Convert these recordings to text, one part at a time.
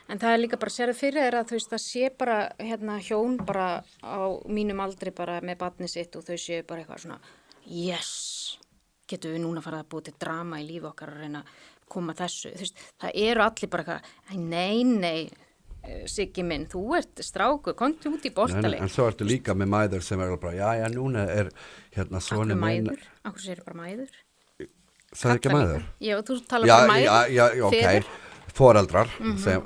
En það líka bara sérðu fyrir þér að þú veist, það sé bara hjón bara á mínum aldri bara með barnið sitt og þau séu bara eitthvað svona, yes, getum við núna farið að búa til drama í lífi okkar að reyna að koma þessu. Þú veist, það eru allir bara eitthvað, nei, Siggi minn, þú ert strákur, komdu út í boltaleik. En svo ertu líka með mæður sem bara, já, núna svona minn. Akkur séu bara mæður? Sagði ekki mæður? Já, þú talar bara mæður. Já, ok, foreldrar.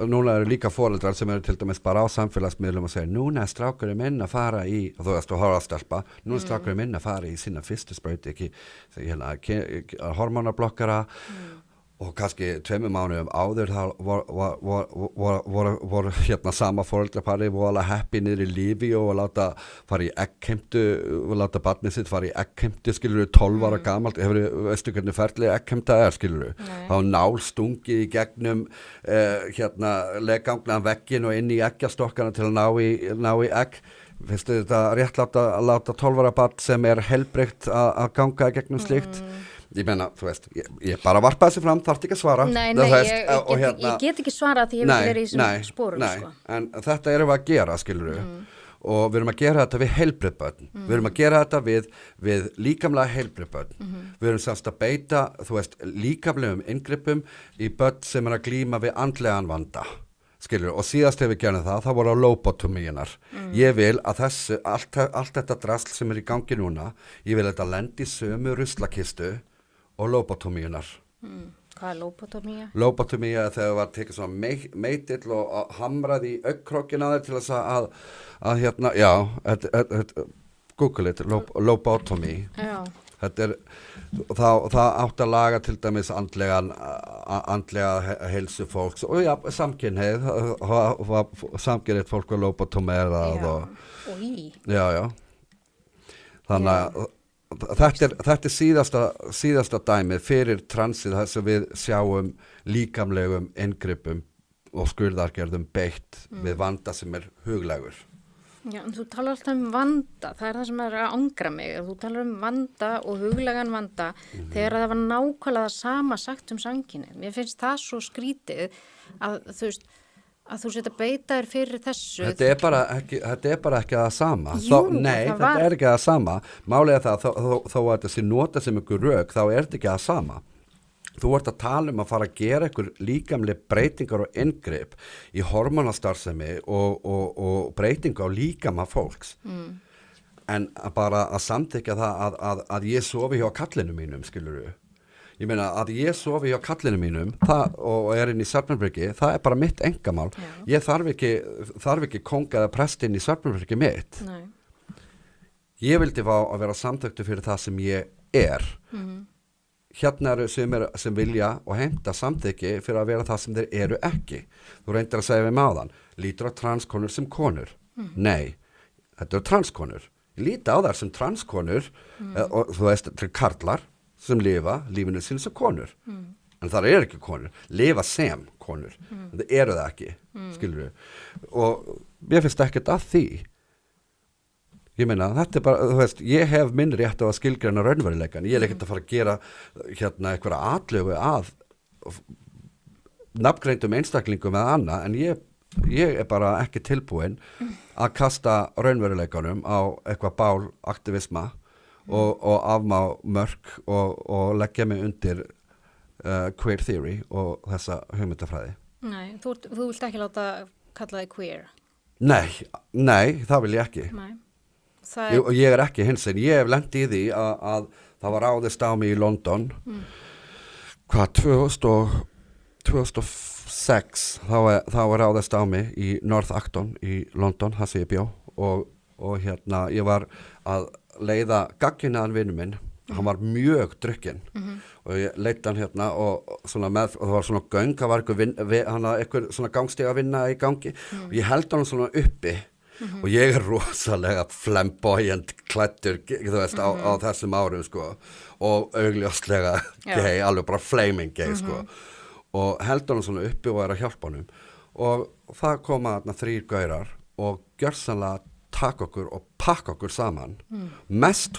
Núna eru líka foreldrar sem eru til dæmis bara á samfélagsmiðlum og segja, núna strákurinn minn að fara í, og þú veist, þú horfa að stelpa, núna strákurinn minn að fara í sína fyrstu sprautu, hormonablokkara, og kannski 2 mánuðum áður þá voru sama foreldrapari voru happy niður í lífi og láta fara í eggheimtu og láta barnið sitt fara í eggheimtu, skilur 12 ára gamalt, veistu hvernig ferðlega eggheimta skilur þá nál stungið í gegnum leggangna veggin og inn í eggjastokkana til að ná í egg. Finnstu þetta réttlátt að láta 12 ára barn sem helbreytt að ganga í gegnum slíkt? Ég meina, þú veist, ég bara varpaði þessi fram, þarf ekki að svara. Nei, ég get ekki svara því ég vil vera í þessum sporum. Sko. En þetta erum við að gera, skilur við. Og við erum að gera þetta við heilbrigð börn. Við erum að gera þetta við líkamlega heilbrigð börn. Við erum semst að beita, þú veist, líkamlegum inngripum í börn sem að glíma við andlegan vanda. Skilur, og síðast ef við gerum það voru á lobotomíunar. Ég vil að allt þetta drasl sem í gangi núna, ég vil að þetta lendi í sömu ruslakistu og lobotomíunar. Hvað lobotomía? Lobotomía er þegar það var tekið svona meitill og hamrað í augnkrókinn að þeir til þess að Google it, lobotomy. Já. Það átt að laga til dæmis andlega heilsu fólks og samkynhneigð samkynhneigt fólk var lobotomerað Já. Þannig að þetta er síðasta dæmið fyrir transið þess að við sjáum líkamlegum inngripum og skurðargerðum beitt við vanda sem huglægur. Já, en þú talar alltaf vanda, það það sem að angra mig, þú talar vanda og huglægan vanda þegar það var nákvæmlega sama sagt samkynhneigð. Mér finnst það svo skrítið að þú setja beita þér fyrir þessu. Þetta er bara ekki það sama. Þetta er ekki það sama. Málið er það, þó að þetta sé nota sem ykkur rök, þá er þetta ekki það sama. Þú ert að tala að fara að gera ykkur líkamlega breytingar og inngrip í hormonastarfsemi og breytinga á líkama fólks. En bara að samþykja það að ég sofi hjá kallinu mínum, skilur við. Ég meina að ég sofi hjá kallinu mínum og inn í Svefnherbergi, það er bara mitt einkamál. Ég þarf ekki kónga eða prest inn í Svefnherbergi mitt. Nei. Ég vildi fá að vera samþyktur fyrir það sem ég er. Hérna eru sem vilja og heimta samþykki fyrir að vera það sem þeir eru ekki. Þú reyndir að segja við máðan, lítur á transkonur sem konur? Nei, þetta eru transkonur. Ég líti á þær sem transkonur og þú veist, þetta eru karlar sem lifa lífinu sín sem konur. En það eru ekki konur, lifa sem konur. Það eru það ekki, skilur við. Og ég finnst ekkert að því. Ég meina, þetta er bara, þú veist, ég hef minn rétt á að skilgreina raunveruleikann. Ég er ekkert að fara að gera einhverja atlögu að nafngreindum einstaklingum eða annað, en ég er bara ekki tilbúin að kasta raunveruleikanum á eitthvað bál aktivisma og afmá mörk og leggja mig undir queer theory og þessa hugmyndafræði. Nei, þú vilt ekki láta kalla þig queer? Nei, það vil ég ekki. Nei. Ég er ekki hinsinn, ég hef lent í því að það var ráðist á mig í London 2006 þá var ráðist á mig í North Acton í London, það sem ég bjó og ég var að leiða gagninaðan vinnu minn, hann var mjög drukkinn og ég leitt hann og það var svona göng, það var einhver svona gangstíga vinna í gangi og ég held hann svona uppi og ég er rosalega flamboyant klæddur, þú veist, á þessum árum, sko, og augljóslega gay, alveg bara flaming gay, sko, og heldur hann svona uppi og er að hjálpa honum og það koma þarna 3 gaurar og gjörsamlega taka okkur og pakka okkur saman mest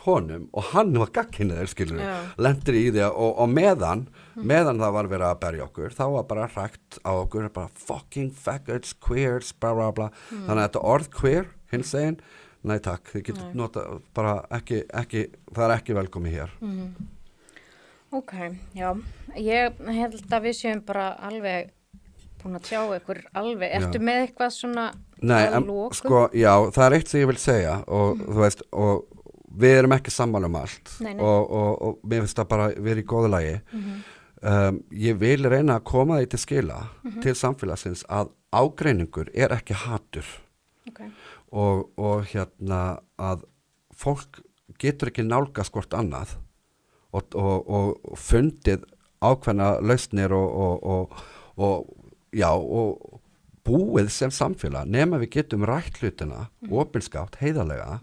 honum og hann var gagnkynhneigður skilur lendir í því og meðan það var verið að berja okkur þá var bara hrækt á okkur bara fucking faggots, queers, bla bla bla þannig að þetta orð queer, hinsegin nei takk, þið getur nota bara ekki, það er ekki velkomi hér Ok, já ég held að við séum bara alveg búin að tjá ykkur alveg ertu með eitthvað svona Nei, sko, já, það er eitt sem ég vil segja og þú veist, og við erum ekki sammála um allt og mér finnst það bara verið í góðu lagi ég vil reyna að koma því til skila til samfélagsins að ágreiningur er ekki hatur og hérna að fólk getur ekki nálgast hvort annað og fundið ákveðna lausnir og búið sem samfélag nema við getum rætt hlutina opinskátt, heiðarlega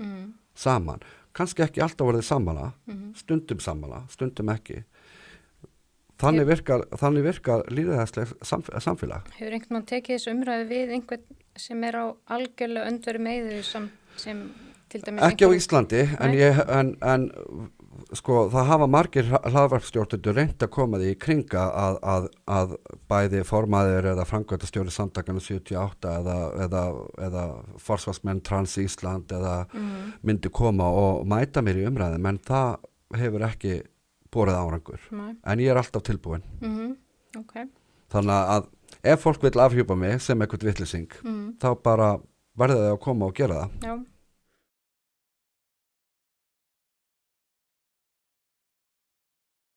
saman, kannski ekki alltaf voruð sammála stundum sammála, stundum ekki þannig virkar lýðræðisleg samfélag Hefur einhvern mann tekið þessu umræðu við einhvern sem er á algjörlega öndveru með þessu sem til dæmis ekki á Íslandi en sko það hafa margir hlaðvarpsstjórnendur reynt að koma því í kringa að bæði formaður eða framkvæmdastjóri samtakana 78 eða forsvarsmenn Trans Ísland eða myndi koma og mæta mér í umræðum en það hefur ekki borið árangur en ég er alltaf tilbúin þannig að ef fólk vill afhjúpa mig sem eitthvað vitlýsing þá bara verður það að koma og gera það Já